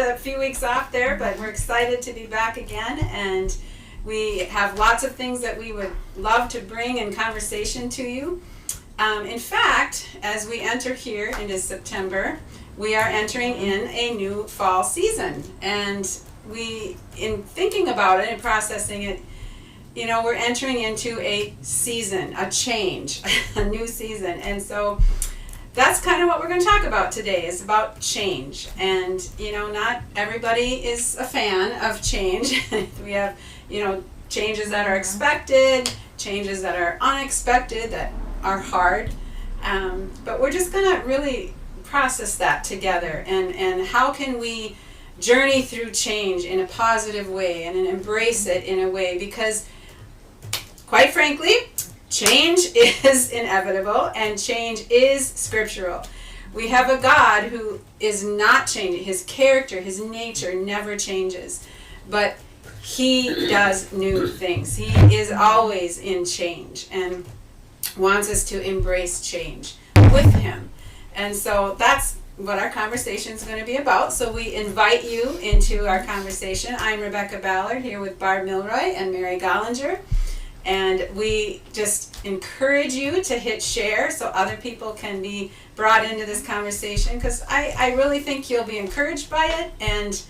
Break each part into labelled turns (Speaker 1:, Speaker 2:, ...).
Speaker 1: a few weeks off there, but we're excited to be back again, and we have lots of things that we would love to bring in conversation to you. In fact, as we enter here into September, we are entering in a new fall season, and we, in thinking about it and processing it, you know, we're entering into a season, a change, a new season. And so that's kind of what we're going to talk about today, is about change. And, you know, not everybody is a fan of change. We have, you know, changes that are expected, changes that are unexpected, that are hard. But we're just going to really process that together. And how can we journey through change in a positive way and embrace it in a way, because quite frankly, change is inevitable and change is scriptural. We have a God who is not changing. His character, his nature never changes, but he does new things. He is always in change and wants us to embrace change with him. And so that's what our conversation is going to be about. So we invite you into our conversation. I'm Rebecca Ballard, here with Barb Milroy and Mary Gollinger. And we just encourage you to hit share so other people can be brought into this conversation, because I really think you'll be encouraged by it and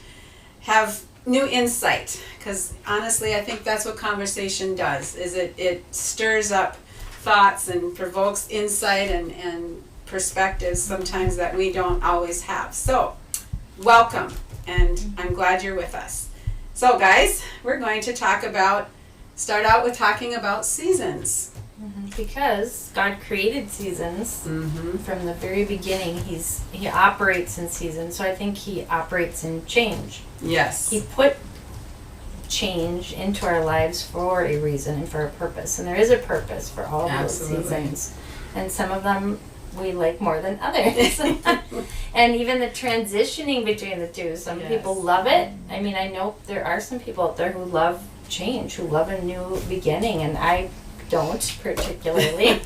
Speaker 1: have new insight. Because honestly, I think that's what conversation does, is it stirs up thoughts and provokes insight and perspectives sometimes that we don't always have. So, welcome, and I'm glad you're with us. So guys, we're going to start out with talking about seasons.
Speaker 2: Because God created seasons from the very beginning. He operates in seasons, so I think he operates in change.
Speaker 1: Yes.
Speaker 2: He put change into our lives for a reason and for a purpose, and there is a purpose for all of those seasons, and some of them we like more than others. And even the transitioning between the two, some people love it. I mean, I know there are some people out there who love change, who love a new beginning, and I don't particularly.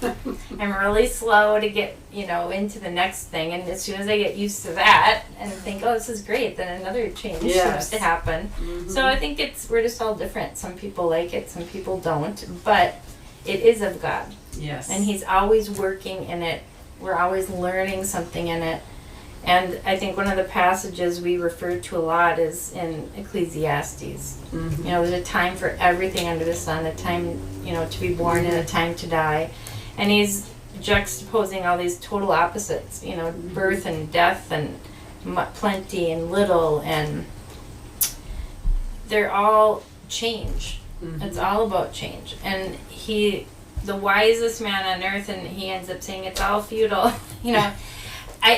Speaker 2: I'm really slow to get, into the next thing, and as soon as I get used to that and think, oh, this is great, then another change seems to happen. So I think we're just all different. Some people like it, some people don't, but it is of God.
Speaker 1: Yes.
Speaker 2: And he's always working in it. We're always learning something in it. And I think one of the passages we refer to a lot is in Ecclesiastes. There's a time for everything under the sun, a time, to be born and a time to die. And he's juxtaposing all these total opposites, birth and death and plenty and little, and they're all change. It's all about change. And the wisest man on earth, and he ends up saying it's all futile,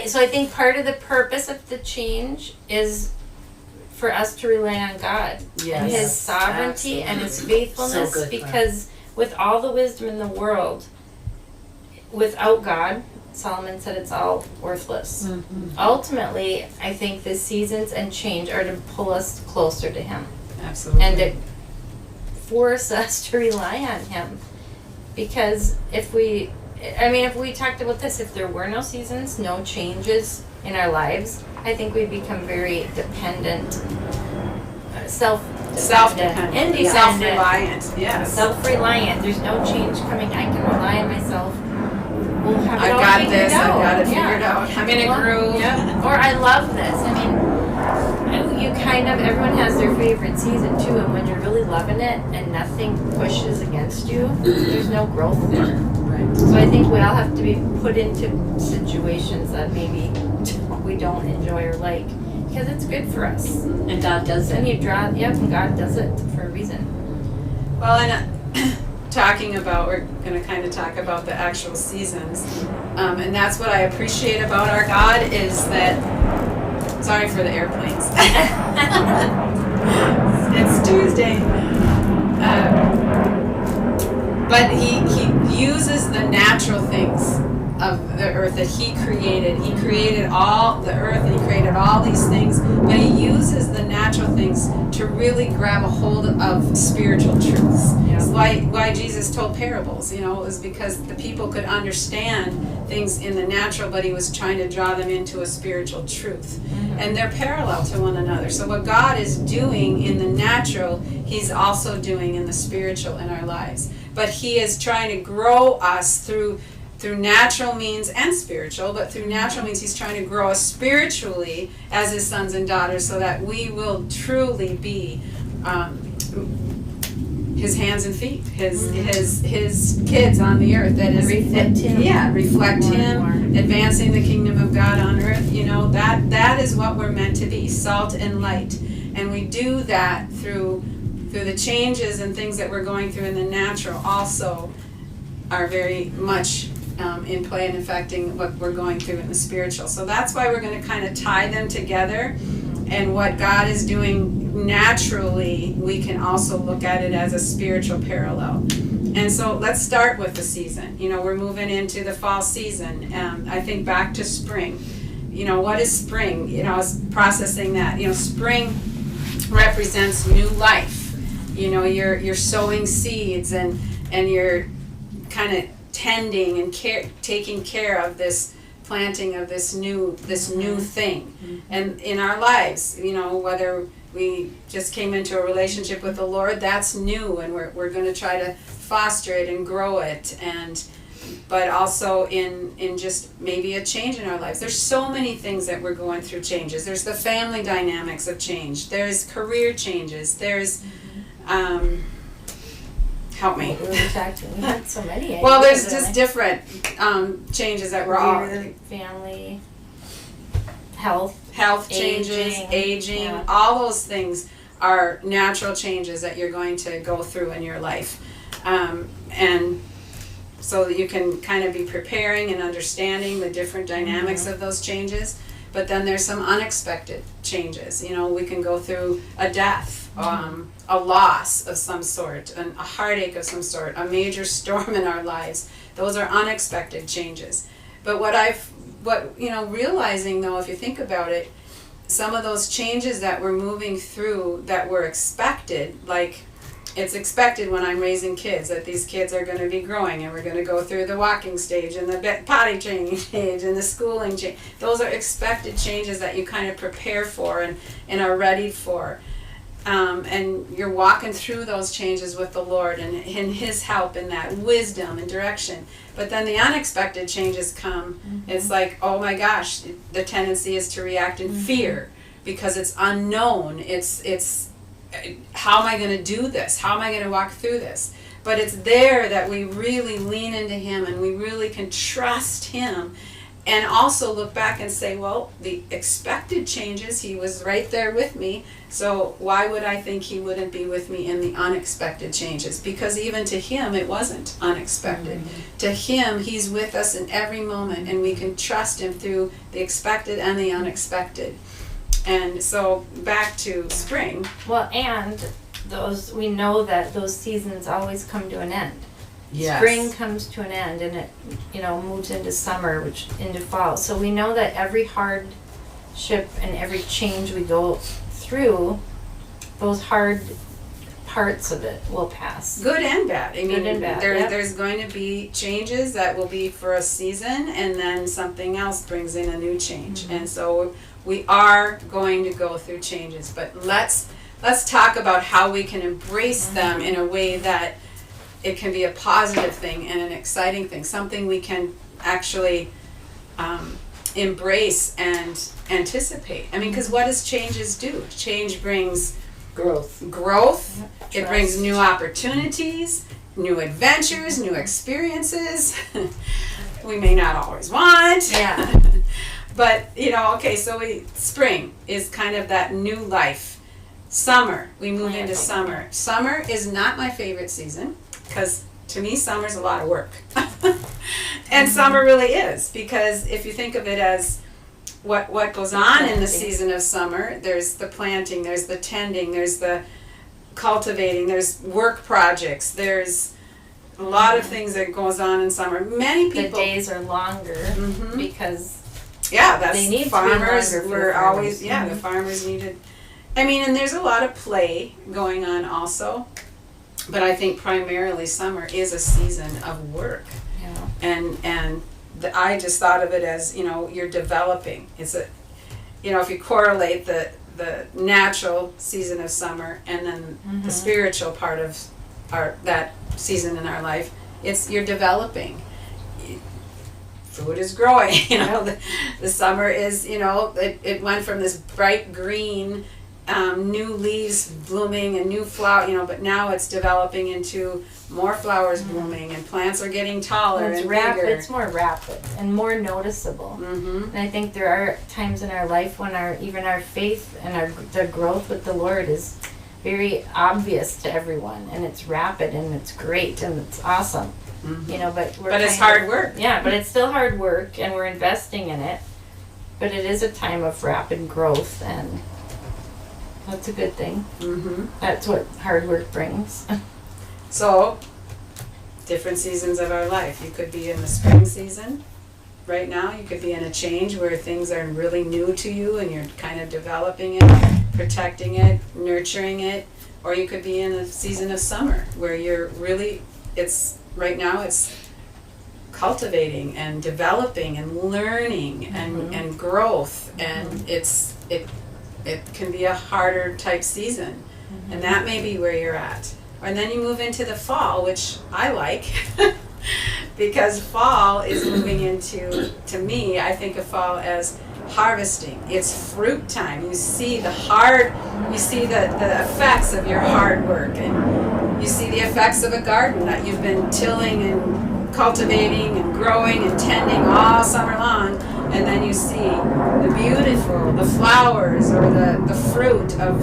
Speaker 2: So I think part of the purpose of the change is for us to rely on God and his sovereignty and his faithfulness, because with all the wisdom in the world, without God, Solomon said it's all worthless. Ultimately, I think the seasons and change are to pull us closer to him.
Speaker 1: Absolutely.
Speaker 2: And to force us to rely on him. Because if we talked about this, if there were no seasons, no changes in our lives, I think we'd become very dependent, self-dependent, independent,
Speaker 1: self-reliant. Yes.
Speaker 2: Self-reliant. There's no change coming. I can rely on myself. We'll have it
Speaker 1: I've
Speaker 2: all
Speaker 1: got
Speaker 2: figured
Speaker 1: this.
Speaker 2: out.
Speaker 1: I've got it figured out. I'm in a groove.
Speaker 2: Or I love this. I mean, everyone has their favorite season too, and when you're really loving it and nothing pushes against you, there's no growth there.
Speaker 1: Right.
Speaker 2: So I think we all have to be put into situations that maybe we don't enjoy or like, because it's good for us.
Speaker 3: And God does it.
Speaker 2: And God does it for a reason.
Speaker 1: Well, and we're going to kind of talk about the actual seasons, and that's what I appreciate about our God is that. Sorry for the airplanes. It's Tuesday. But he uses the natural things of the earth that he created. He created all the earth and he created all these things, but he uses the natural natural things to really grab a hold of spiritual truths.
Speaker 2: Yeah.
Speaker 1: It's why Jesus told parables, it was because the people could understand things in the natural, but he was trying to draw them into a spiritual truth. And they're parallel to one another. So what God is doing in the natural, he's also doing in the spiritual in our lives. But he is trying to grow us through natural means and spiritual, but through natural means he's trying to grow us spiritually as his sons and daughters, so that we will truly be his hands and feet, his kids on the earth. That is,
Speaker 2: reflect him.
Speaker 1: Yeah, reflect
Speaker 2: More
Speaker 1: him,
Speaker 2: and more.
Speaker 1: advancing the kingdom of God on earth. That is what we're meant to be, salt and light. And we do that through the changes and things that we're going through in the natural also are very much in play and affecting what we're going through in the spiritual. So that's why we're going to kind of tie them together, and what God is doing naturally, we can also look at it as a spiritual parallel. And so let's start with the season. We're moving into the fall season. I think back to spring. What is spring? I was processing that. Spring represents new life. You're sowing seeds and you're kind of tending and taking care of this planting of this new thing. And in our lives, whether we just came into a relationship with the Lord, that's new, and we're going to try to foster it and grow it, but also in just maybe a change in our lives. There's so many things that we're going through changes. There's the family dynamics of change. There's career changes. There's help me.
Speaker 2: We had so many.
Speaker 1: Well, there's just different changes that we're all
Speaker 2: family, health
Speaker 1: changes, aging,
Speaker 2: yeah.
Speaker 1: all those things are natural changes that you're going to go through in your life, and so that you can kind of be preparing and understanding the different dynamics of those changes. But then there's some unexpected changes. We can go through a death, a loss of some sort, a heartache of some sort, a major storm in our lives. Those are unexpected changes. But realizing though, if you think about it, some of those changes that we're moving through that were expected, like it's expected when I'm raising kids that these kids are going to be growing, and we're going to go through the walking stage and the potty training stage and the schooling change. Those are expected changes that you kind of prepare for and are ready for. And you're walking through those changes with the Lord and his help in that wisdom and direction. But then the unexpected changes come. It's like, oh my gosh, the tendency is to react in fear because it's unknown. It's how am I going to do this? How am I going to walk through this? But it's there that we really lean into him, and we really can trust him, and also look back and say, well, the expected changes, he was right there with me, so why would I think he wouldn't be with me in the unexpected changes? Because even to him, it wasn't unexpected. To him, he's with us in every moment, and we can trust him through the expected and the unexpected. And so back to spring.
Speaker 2: Well, and we know that those seasons always come to an end.
Speaker 1: Yes.
Speaker 2: Spring comes to an end, and it moves into summer, which into fall. So we know that every hardship and every change we go through, those hard parts of it will pass.
Speaker 1: Good and bad. I mean,
Speaker 2: Good and bad,
Speaker 1: there's going to be changes that will be for a season, and then something else brings in a new change. And so we are going to go through changes, but let's talk about how we can embrace them in a way that it can be a positive thing and an exciting thing, something we can actually embrace and anticipate. I mean, because what does changes do? Change brings
Speaker 3: Growth.
Speaker 1: It brings new opportunities, new adventures, new experiences. We may not always want.
Speaker 2: Yeah.
Speaker 1: But, spring is kind of that new life. Summer, we move into summer. Summer is not my favorite season, because to me, summer's a lot of work. And summer really is, because if you think of it as what goes on in the season of summer, there's the planting, there's the tending, there's the cultivating, there's work projects, there's a lot of things that goes on in summer. Many people...
Speaker 2: The days are longer because
Speaker 1: that's
Speaker 2: they need
Speaker 1: farmers
Speaker 2: to be longer for
Speaker 1: were
Speaker 2: the
Speaker 1: always
Speaker 2: farmers.
Speaker 1: the farmers needed I mean, and there's a lot of play going on also, but I think primarily summer is a season of work.
Speaker 2: Yeah.
Speaker 1: And I just thought of it as, you know, you're developing. It's a, you know, if you correlate the natural season of summer and then the spiritual part of that season in our life, it's you're developing. Food is growing, you know, the summer is, you know, it went from this bright green, new leaves blooming and new flower, you know, but now it's developing into more flowers blooming and plants are getting taller and bigger.
Speaker 2: It's more rapid and more noticeable. And I think there are times in our life when even our faith and the growth with the Lord is very obvious to everyone, and it's rapid and it's great and it's awesome. You know, but
Speaker 1: it's hard work.
Speaker 2: Yeah, but it's still hard work, and we're investing in it. But it is a time of rapid growth, and that's a good thing. That's what hard work brings.
Speaker 1: So, different seasons of our life. You could be in the spring season right now. You could be in a change where things are really new to you and you're kind of developing it, protecting it, nurturing it. Or you could be in a season of summer where you're really, right now it's cultivating and developing and learning and growth, and it can be a harder type season, and that may be where you're at. And then you move into the fall, which I like because fall is moving into, to me, I think of fall as harvesting. It's fruit time. You see the effects of your hard work, and you see the effects of a garden that you've been tilling and cultivating and growing and tending all summer long, and then you see the flowers or the fruit of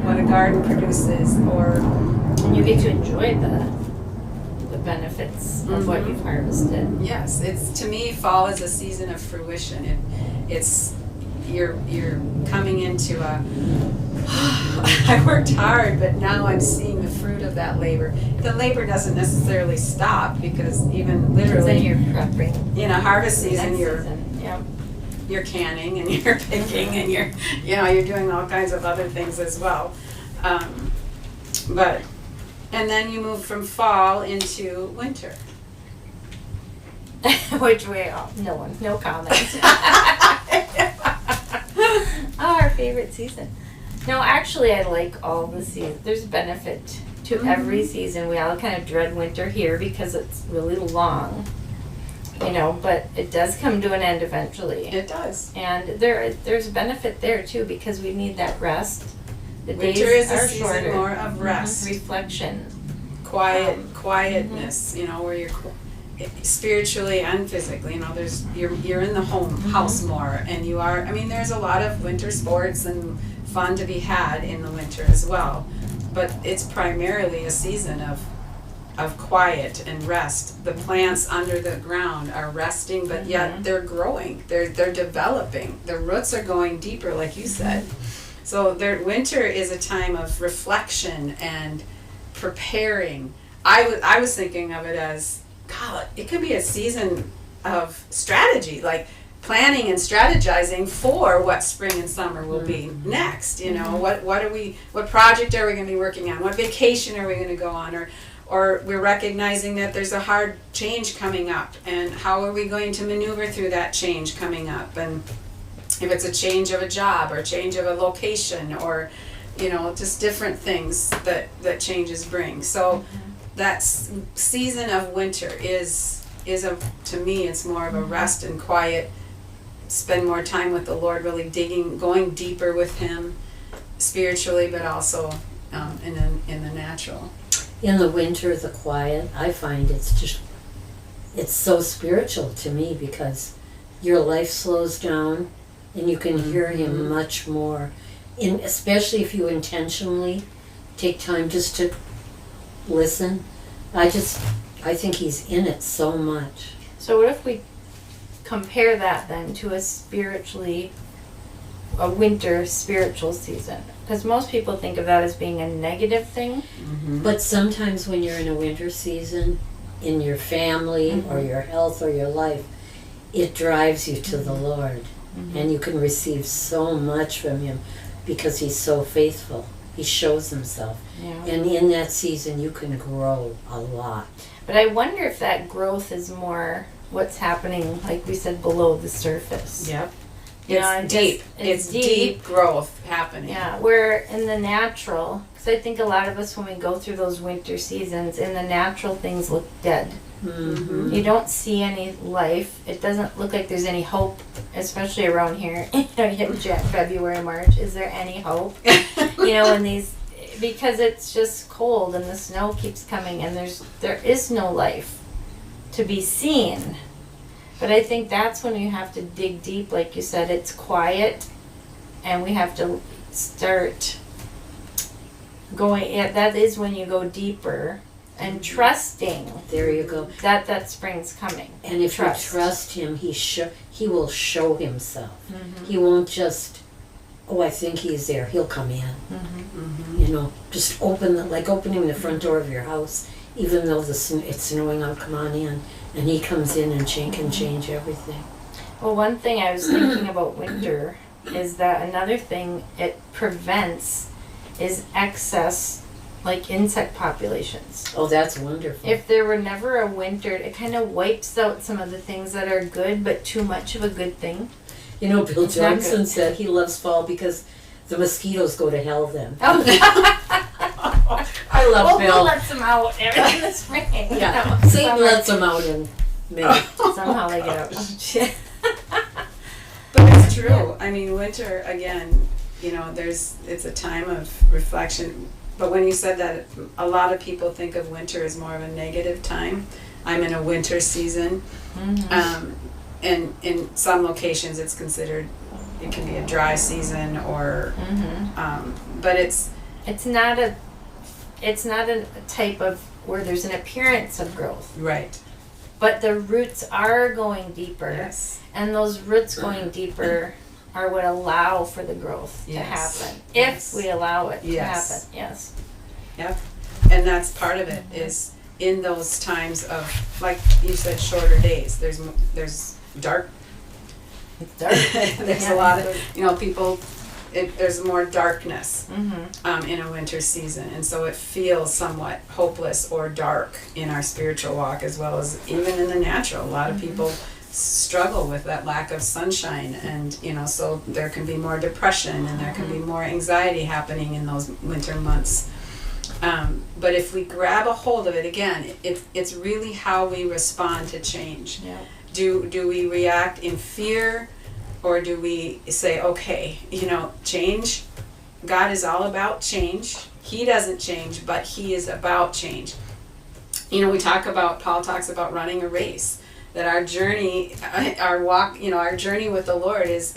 Speaker 1: what a garden produces, and
Speaker 2: you get to enjoy the benefits of what you've harvested.
Speaker 1: Yes, to me, fall is a season of fruition. You're coming into I worked hard, but now I'm seeing the fruit of that labor. The labor doesn't necessarily stop, because even literally,
Speaker 2: you're prepping.
Speaker 1: In a harvest season,
Speaker 2: Yep.
Speaker 1: You're canning and you're picking and you're doing all kinds of other things as well. And then you move from fall into winter.
Speaker 2: Which way? No comment. Our favorite season. No, actually, I like all the seasons. There's benefit to every season. We all kind of dread winter here because it's really long, you know, but it does come to an end eventually.
Speaker 1: It does.
Speaker 2: And there's benefit there too, because we need that rest. The
Speaker 1: winter
Speaker 2: days
Speaker 1: is a
Speaker 2: are
Speaker 1: season
Speaker 2: shorter.
Speaker 1: more of rest,
Speaker 2: reflection,
Speaker 1: quietness. You know, where you're spiritually and physically. You know, you're in the house more, and you are. I mean, there's a lot of winter sports and fun to be had in the winter as well, but it's primarily a season of quiet and rest. The plants under the ground are resting, but yet they're growing. They're developing. Their roots are going deeper, like you said. So winter is a time of reflection and preparing. I was thinking of it as, God, it could be a season of strategy, like planning and strategizing for what spring and summer will be next. You know, what project are we going to be working on? What vacation are we going to go on? Or we're recognizing that there's a hard change coming up, and how are we going to maneuver through that change coming up? And if it's a change of a job or change of a location, or, you know, just different things that changes bring. So that season of winter is to me, it's more of a rest and quiet, spend more time with the Lord, really going deeper with Him spiritually, but also in the natural.
Speaker 3: In the winter, the quiet, I find it's so spiritual to me, because your life slows down and you can hear Him much more, especially if you intentionally take time just to listen. I think He's in it so much.
Speaker 2: So what if we compare that then to a winter spiritual season? Because most people think of that as being a negative thing.
Speaker 3: But sometimes when you're in a winter season, in your family or your health or your life, it drives you to the Lord. And you can receive so much from Him, because he's so faithful. He shows himself.
Speaker 2: Yeah.
Speaker 3: And in that season, you can grow a lot.
Speaker 2: But I wonder if that growth is more what's happening, like we said, below the surface.
Speaker 1: Yep.
Speaker 2: You know,
Speaker 1: It's deep. It's deep growth happening.
Speaker 2: Yeah, where in the natural, because I think a lot of us, when we go through those winter seasons, in the natural, things look dead.
Speaker 3: Mm-hmm.
Speaker 2: You don't see any life. It doesn't look like there's any hope, especially around here. You know, you hit February, March. Is there any hope? You know, in these, because it's just cold and the snow keeps coming and there is no life to be seen. But I think that's when you have to dig deep, like you said. It's quiet, and we have to start going. Yeah, that is when you go deeper and trusting
Speaker 3: There you go.
Speaker 2: that spring's coming.
Speaker 3: And if you trust him, he will show himself. He won't just, oh, I think he's there. He'll come in.
Speaker 1: Mm-hmm.
Speaker 3: You know, just opening the front door of your house, even though it's snowing out. Come on in, and he comes in and can change everything.
Speaker 2: Well, one thing I was thinking about winter is that another thing it prevents is excess, like insect populations.
Speaker 3: Oh, that's wonderful.
Speaker 2: If there were never a winter, it kind of wipes out some of the things that are good, but too much of a good thing.
Speaker 3: You know, Bill
Speaker 2: It's not
Speaker 3: Johnson
Speaker 2: good.
Speaker 3: said he loves fall because the mosquitoes go to hell then.
Speaker 2: Oh,
Speaker 3: I love
Speaker 2: well,
Speaker 3: Bill.
Speaker 2: Bill lets them out in the spring.
Speaker 3: Yeah,
Speaker 2: you know,
Speaker 3: Satan
Speaker 2: summer.
Speaker 3: lets them out in May.
Speaker 2: Somehow they get out.
Speaker 1: But it's true. I mean, winter, again, you know, it's a time of reflection. But when you said that, a lot of people think of winter as more of a negative time. I'm in a winter season. And in some locations it can be a dry season or, but it's
Speaker 2: not a type of where there's an appearance of growth.
Speaker 1: right.
Speaker 2: But the roots are going deeper.
Speaker 1: Yes.
Speaker 2: And those roots going deeper are what allow for the growth to
Speaker 1: Yes.
Speaker 2: happen.
Speaker 1: Yes.
Speaker 2: If we allow it
Speaker 1: Yes.
Speaker 2: to happen. Yes.
Speaker 1: Yep. And that's part of it is in those times of, like you said, shorter days. There's dark.
Speaker 2: It's dark.
Speaker 1: There's
Speaker 2: Yeah.
Speaker 1: a lot of, you know, people. There's more darkness
Speaker 2: Mm-hmm.
Speaker 1: in a winter season, and so it feels somewhat hopeless or dark in our spiritual walk as well as even in the natural. A lot of people struggle with that lack of sunshine, and you know, so there can be more depression and there can be more anxiety happening in those winter months. But if we grab a hold of it, again, it's really how we respond to change.
Speaker 2: Yeah.
Speaker 1: Do we react in fear, or do we say, okay, you know, change? God is all about change. He doesn't change, but he is about change. You know, Paul talks about running a race, that our journey, our walk, you know, our journey with the Lord is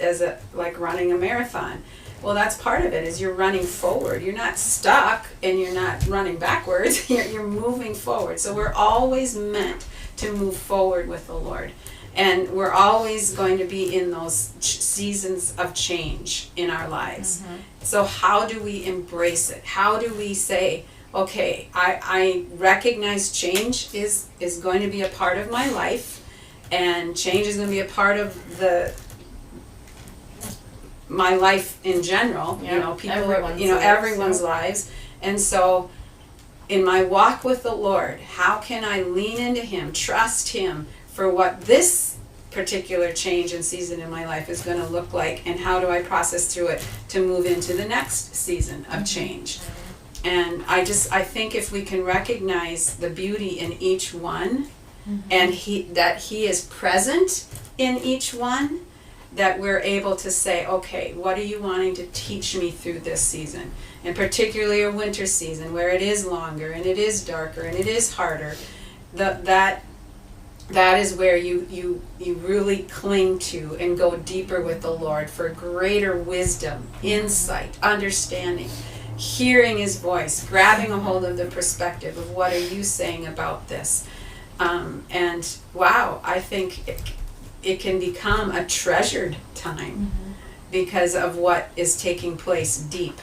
Speaker 1: like running a marathon. Well, that's part of it, is you're running forward. You're not stuck and you're not running backwards. You're moving forward. So we're always meant to move forward with the Lord. And we're always going to be in those seasons of change in our lives. So how do we embrace it? How do we say, okay, I recognize change is going to be a part of my life, and change is going to be a part of my life in general.
Speaker 2: Yeah,
Speaker 1: you know, people,
Speaker 2: everyone's
Speaker 1: everyone's lives. And so in my walk with the Lord, how can I lean into him, trust him for what this particular change and season in my life is going to look like, and how do I process through it to move into the next season of change? And I think if we can recognize the beauty in each one, and that he is present in each one, that we're able to say, okay, what are you wanting to teach me through this season? And particularly a winter season where it is longer and it is darker and it is harder. That is where you really cling to and go deeper with the Lord for greater wisdom, insight, understanding, hearing his voice, grabbing a hold of the perspective of what are you saying about this. And wow, I think it can become a treasured time because of what is taking place deep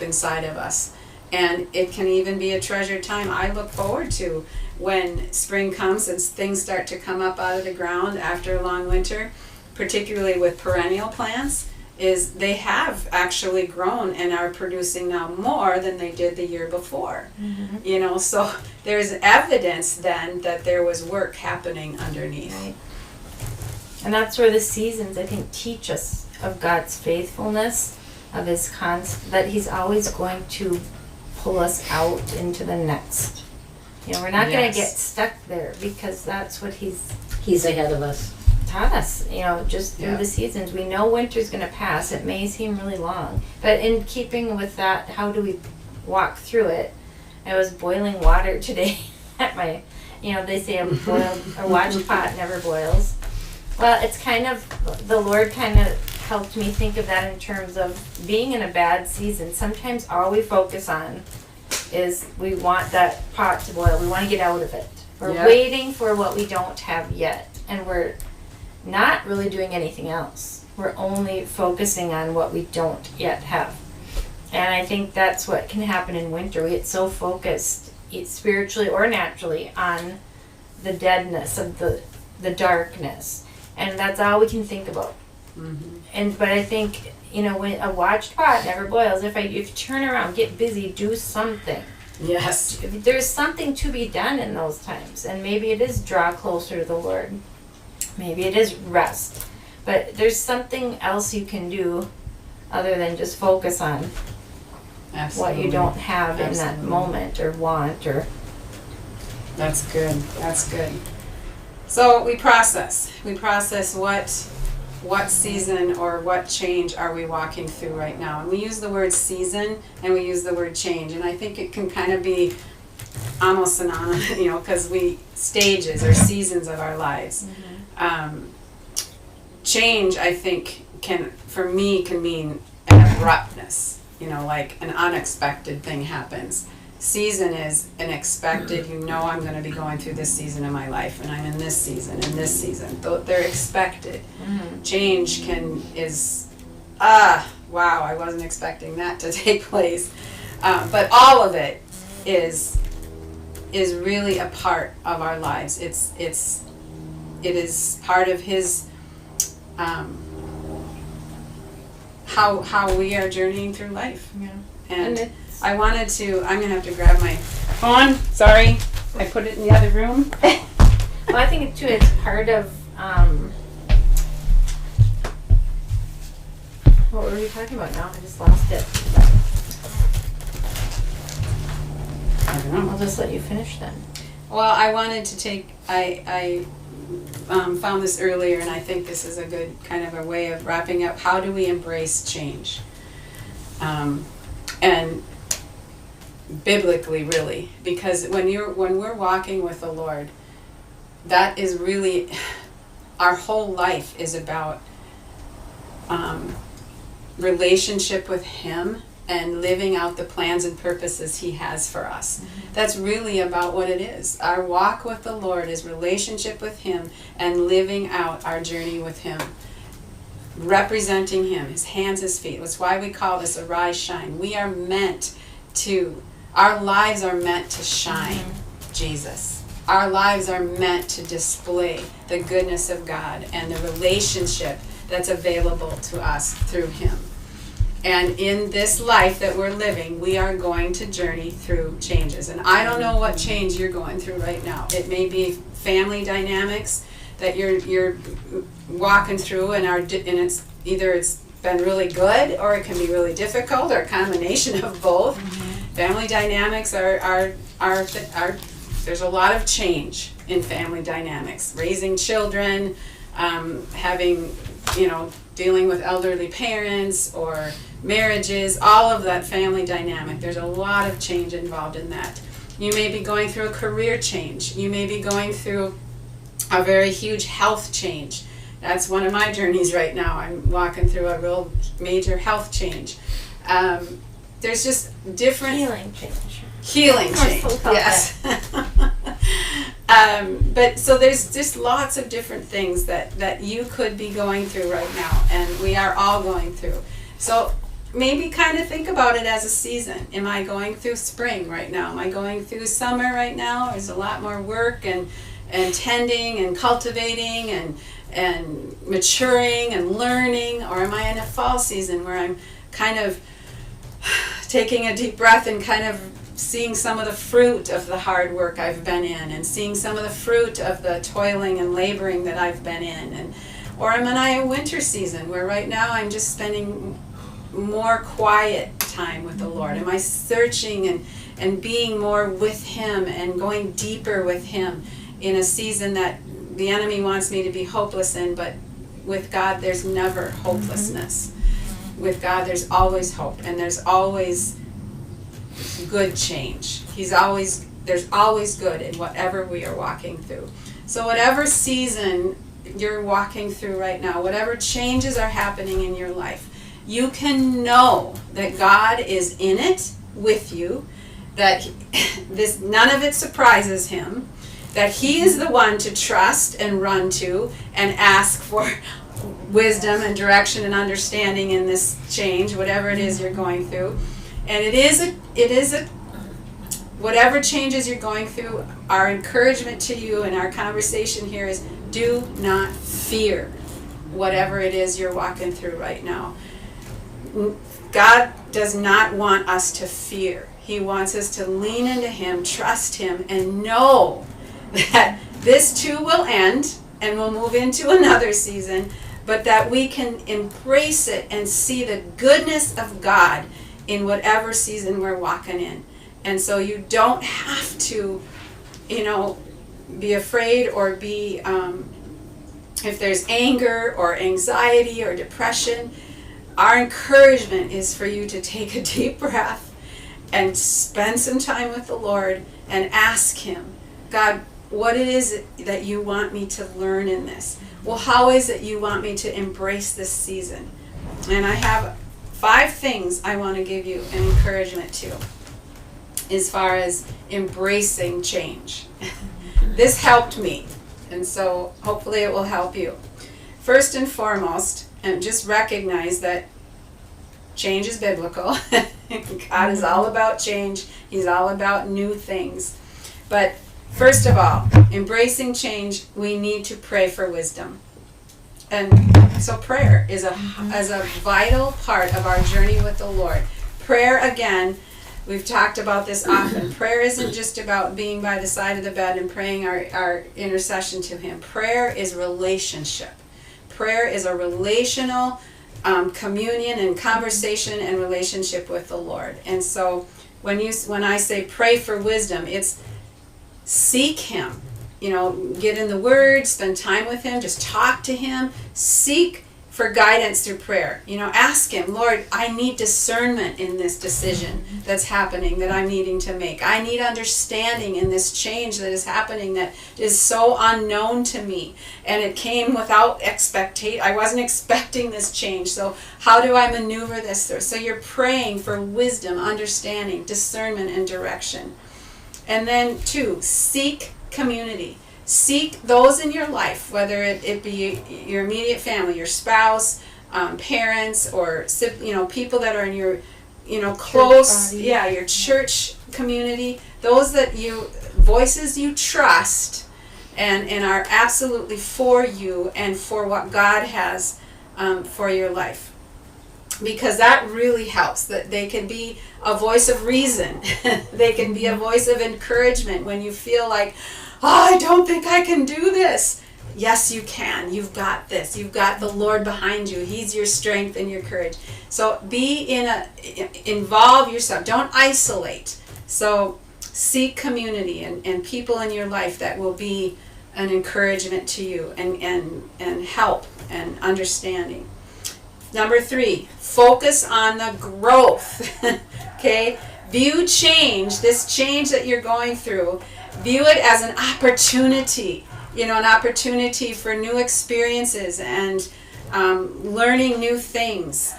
Speaker 1: inside of us. And it can even be a treasured time I look forward to when spring comes and things start to come up out of the ground after a long winter, particularly with perennial plants. is they have actually grown and are producing now more than they did the year before. You know, so there's evidence then that there was work happening underneath.
Speaker 2: Right. And that's where the seasons, I think, teach us of God's faithfulness, of his that he's always going to pull us out into the next. You know, we're not going to get stuck there, because that's what
Speaker 3: He's ahead of us.
Speaker 2: taught us, you know, just through the seasons. We know winter's going to pass. It may seem really long, but in keeping with that, how do we walk through it? I was boiling water today at my, you know, they say a watch pot never boils. Well, it's kind of, the Lord kind of helped me think of that in terms of being in a bad season. Sometimes all we focus on is we want that pot to boil. We want to get out of it. We're waiting for what we don't have yet. And we're not really doing anything else. We're only focusing on what we don't yet have. And I think that's what can happen in winter. We get so focused, spiritually or naturally, on the deadness of the darkness. And that's all we can think about. But I think, you know, when a watched pot never boils, if you turn around, get busy, do something.
Speaker 1: Yes.
Speaker 2: There's something to be done in those times. And maybe it is draw closer to the Lord. Maybe it is rest. But there's something else you can do other than just focus on what you don't have in that moment or want or.
Speaker 1: That's good. That's good. So we process what season or what change are we walking through right now. And we use the word season and we use the word change. And I think it can kind of be almost synonymous, you know, because stages or seasons of our lives. Change, I think, can mean an abruptness, you know, like an unexpected thing happens. Season is an expected, you know, I'm going to be going through this season of my life, and I'm in this season, and this season. They're expected. Change wow, I wasn't expecting that to take place. But all of it is really a part of our lives. It is part of his how we are journeying through life. And I'm going to have to grab my phone. Sorry, I put it in the other room.
Speaker 2: Well, I think too, it's part of, what were we talking about now? I just lost it.
Speaker 1: I don't know.
Speaker 2: I'll just let you finish then.
Speaker 1: Well, I wanted to I found this earlier, and I think this is a good kind of a way of wrapping up. How do we embrace change? And biblically, really, because when we're walking with the Lord, that is really, our whole life is about relationship with him and living out the plans and purposes he has for us. That's really about what it is. Our walk with the Lord is relationship with him and living out our journey with him, representing him, his hands, his feet. That's why we call this Arise, Shine. Our lives are meant to shine Jesus. Our lives are meant to display the goodness of God and the relationship that's available to us through him. And in this life that we're living, we are going to journey through changes. And I don't know what change you're going through right now. It may be family dynamics that you're walking through, and it's either been really good or it can be really difficult, or a combination of both. Family dynamics are there's a lot of change in family dynamics. Raising children, having, you know, dealing with elderly parents or marriages, all of that family dynamic. There's a lot of change involved in that. You may be going through a career change. You may be going through a very huge health change. That's one of my journeys right now. I'm walking through a real major health change. There's just different healing change. Yes. But so there's just lots of different things that you could be going through right now, and we are all going through. So maybe kind of think about it as a season. Am I going through spring right now? Am I going through summer right now? There's a lot more work and tending and cultivating and maturing and learning? Or am I in a fall season where I'm kind of taking a deep breath and kind of seeing some of the fruit of the hard work I've been in, and seeing some of the fruit of the toiling and laboring that I've been in? Or am I in a winter season where right now I'm just spending more quiet time with the Lord? Am I searching and being more with Him and going deeper with Him in a season that the enemy wants me to be hopeless in? But with God, there's never hopelessness. With God, there's always hope, and there's always good change. There's always good in whatever we are walking through. So whatever season you're walking through right now, whatever changes are happening in your life, you can know that God is in it with you, that none of it surprises Him, that He is the one to trust and run to and ask for wisdom and direction and understanding in this change, whatever it is you're going through. And it is a whatever changes you're going through, our encouragement to you and our conversation here is, do not fear whatever it is you're walking through right now. God does not want us to fear. He wants us to lean into Him, trust Him, and know that this too will end and we'll move into another season, but that we can embrace it and see the goodness of God in whatever season we're walking in. And so you don't have to, be afraid or be, if there's anger or anxiety or depression, our encouragement is for you to take a deep breath and spend some time with the Lord and ask Him, God, what it is that you want me to learn in this? Well, how is it you want me to embrace this season? And I have 5 things I want to give you an encouragement to as far as embracing change. This helped me, and so hopefully it will help you. First and foremost, and just recognize that change is biblical. God is all about change. He's all about new things. But first of all, embracing change, we need to pray for wisdom. And so prayer is a vital part of our journey with the Lord. Prayer, again, we've talked about this often. Prayer isn't just about being by the side of the bed and praying our intercession to Him. Prayer is relationship. Prayer is a relational communion and conversation and relationship with the Lord. And so when I say pray for wisdom, it's seek Him. Get in the Word, spend time with Him, just talk to Him, seek for guidance through prayer. Ask Him, Lord, I need discernment in this decision that's happening that I'm needing to make. I need understanding in this change that is happening that is so unknown to me. And it came without expectation. I wasn't expecting this change. So how do I maneuver this through? So you're praying for wisdom, understanding, discernment, and direction. And then 2, seek community. Seek those in your life, whether it be your immediate family, your spouse, parents, or people that are in your close, your church community. Those voices you trust, and are absolutely for you and for what God has for your life. Because that really helps. That they can be a voice of reason. They can be a voice of encouragement when you feel like, I don't think I can do this. Yes, you can. You've got this. You've got the Lord behind you. He's your strength and your courage. So involve yourself. Don't isolate. So seek community and people in your life that will be an encouragement to you and help and understanding. Number 3, focus on the growth. Okay? View change, this change that you're going through, view it as an opportunity, an opportunity for new experiences and learning new things,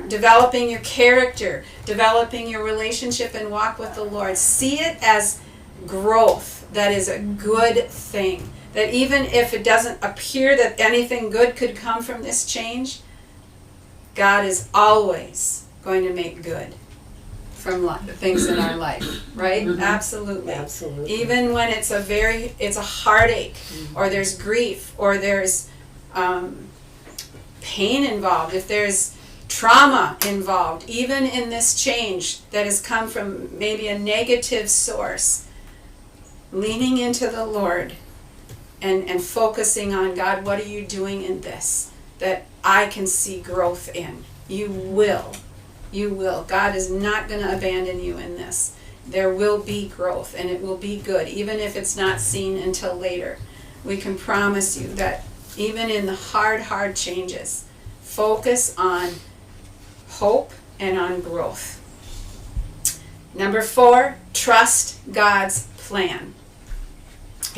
Speaker 1: developing your character, developing your relationship and walk with the Lord. See it as growth. That is a good thing. That even if it doesn't appear that anything good could come from this change, God is always going to make good from things in our life, right? Mm-hmm. Absolutely. Even when it's a heartache, or there's grief, or there's pain involved, if there's trauma involved, even in this change that has come from maybe a negative source, leaning into the Lord and focusing on, God, what are you doing in this that I can see growth in? You will. You will. God is not going to abandon you in this. There will be growth, and it will be good, even if it's not seen until later. We can promise you that even in the hard changes, focus on hope and on growth. Number 4, trust God's plan.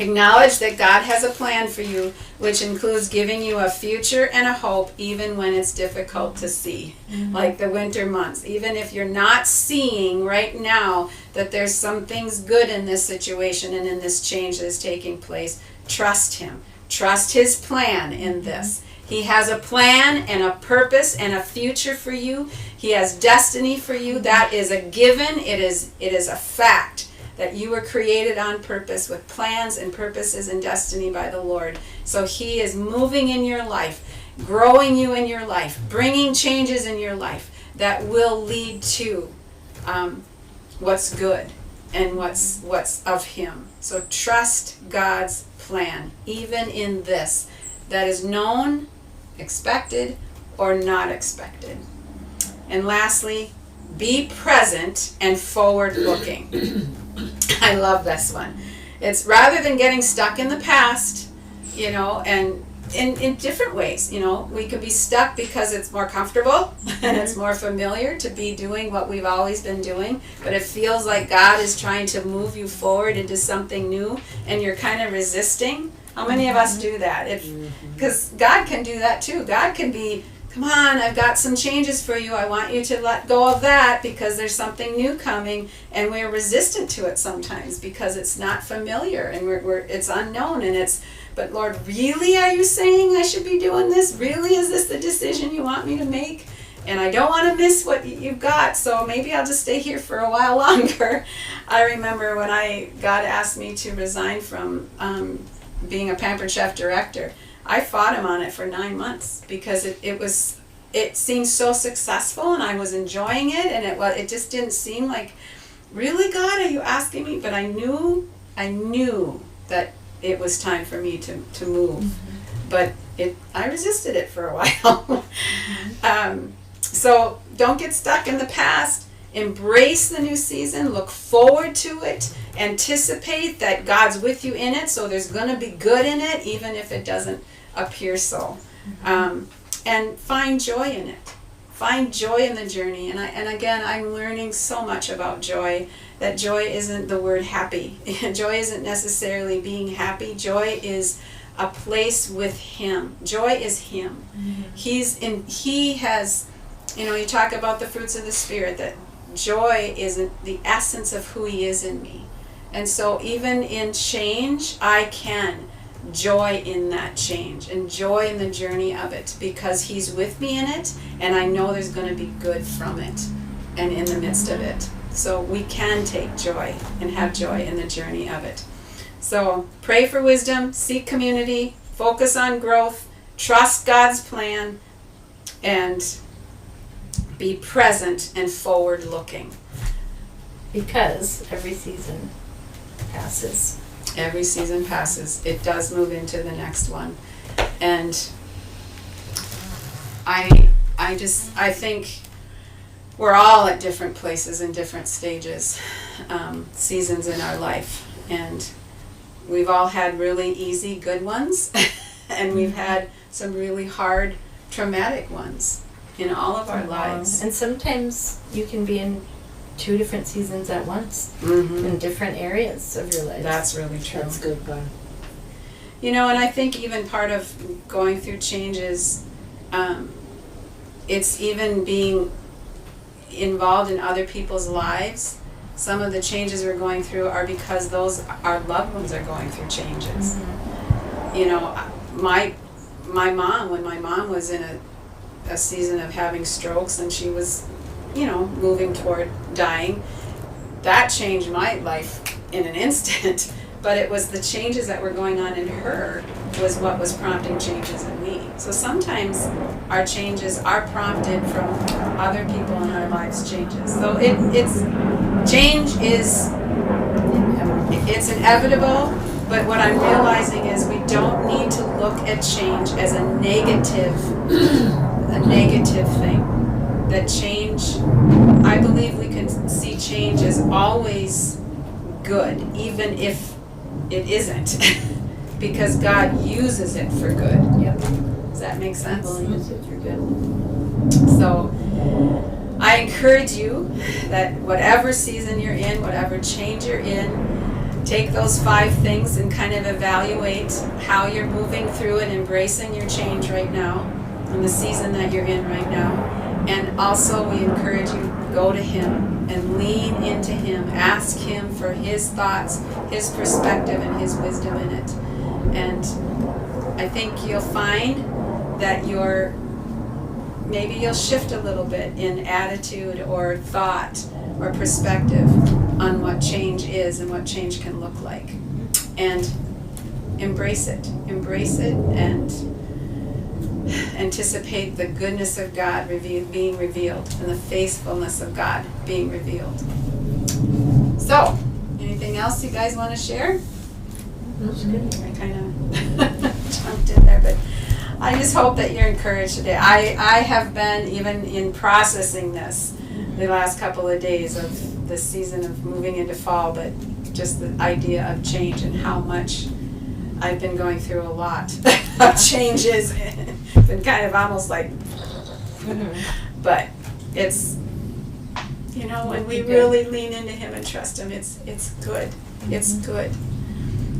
Speaker 1: Acknowledge that God has a plan for you, which includes giving you a future and a hope even when it's difficult to see. Like the winter months. Even if you're not seeing right now that there's some things good in this situation and in this change that is taking place, trust Him. Trust His plan in this. He has a plan and a purpose and a future for you. He has destiny for you. That is a given. It is a fact that you were created on purpose with plans and purposes and destiny by the Lord. So He is moving in your life, growing you in your life, bringing changes in your life that will lead to what's good and what's of Him. So trust God's plan, even in this that is known, expected, or not expected. And lastly, be present and forward-looking. I love this one. It's rather than getting stuck in the past, and in different ways, we could be stuck because it's more comfortable and it's more familiar to be doing what we've always been doing, but it feels like God is trying to move you forward into something new and you're kind of resisting. How many of us do that? Because God can do that too. God can be, come on, I've got some changes for you. I want you to let go of that because there's something new coming, and we're resistant to it sometimes because it's not familiar and it's unknown, but Lord, really, are you saying I should be doing this? Really, is this the decision you want me to make? And I don't want to miss what you've got, so maybe I'll just stay here for a while longer. I remember when God asked me to resign from being a Pampered Chef director. I fought Him on it for 9 months because it seemed so successful and I was enjoying it, and it just didn't seem like, really, God, are you asking me? But I knew that it was time for me to move. But I resisted it for a while. So don't get stuck in the past. Embrace the new season. Look forward to it. Anticipate that God's with you in it, so there's going to be good in it, even if it doesn't appear so. And find joy in it. Find joy in the journey. And again, I'm learning so much about joy, that joy isn't the word happy. Joy isn't necessarily being happy. Joy is a place with Him. Joy is Him. He has, you talk about the fruits of the Spirit, that joy is the essence of who He is in me. And so even in change, I can joy in that change and joy in the journey of it because He's with me in it, and I know there's going to be good from it and in the midst of it. So we can take joy and have joy in the journey of it. So pray for wisdom, seek community, focus on growth, trust God's plan, and be present and forward looking.
Speaker 2: Because every season passes.
Speaker 1: Every season passes. It does move into the next one. And I think we're all at different places and different stages, seasons in our life. And we've all had really easy, good ones. And we've had some really hard, traumatic ones in all of our lives.
Speaker 2: And sometimes you can be in 2 different seasons at once in different areas of your life.
Speaker 1: That's really true.
Speaker 3: That's good, Barb.
Speaker 1: And I think even part of going through changes, it's even being involved in other people's lives. Some of the changes we're going through are because our loved ones are going through changes. My mom, when my mom was in a season of having strokes and she was moving toward dying, that changed my life in an instant. But it was the changes that were going on in her was what was prompting changes in me. So sometimes our changes are prompted from other people in our lives' changes. So it's change is it's inevitable, but what I'm realizing is we don't need to look at change as a negative thing. That change, I believe we can see change as always good, even if it isn't, because God uses it for good.
Speaker 2: Yep.
Speaker 1: Does that make sense?
Speaker 2: People use it for good.
Speaker 1: So I encourage you that whatever season you're in, whatever change you're in, take those 5 things and kind of evaluate how you're moving through and embracing your change right now, in the season that you're in right now. And also we encourage you, go to Him and lean into Him. Ask Him for His thoughts, His perspective, and His wisdom in it. And I think you'll find that maybe you'll shift a little bit in attitude or thought or perspective on what change is and what change can look like. And embrace it and anticipate the goodness of God being revealed and the faithfulness of God being revealed. So, anything else you guys want to share?
Speaker 3: That's good.
Speaker 1: I kind of jumped in there, but I just hope that you're encouraged today. I have been, even in processing this the last couple of days of this season of moving into fall, but just the idea of change and how much I've been going through a lot of changes. Been kind of almost like, but it's, when we really lean into Him and trust Him, it's good. It's good.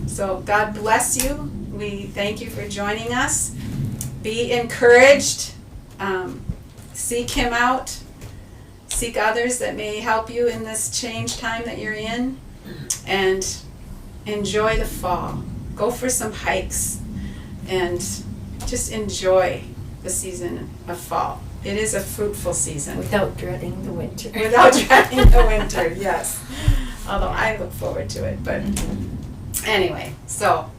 Speaker 1: So God bless you. We thank you for joining us. Be encouraged. Seek Him out. Seek others that may help you in this change time that you're in. And enjoy the fall. Go for some hikes. And just enjoy the season of fall. It is a fruitful season.
Speaker 2: Without dreading the winter.
Speaker 1: Without dreading the winter, yes. Although I look forward to it. But anyway, so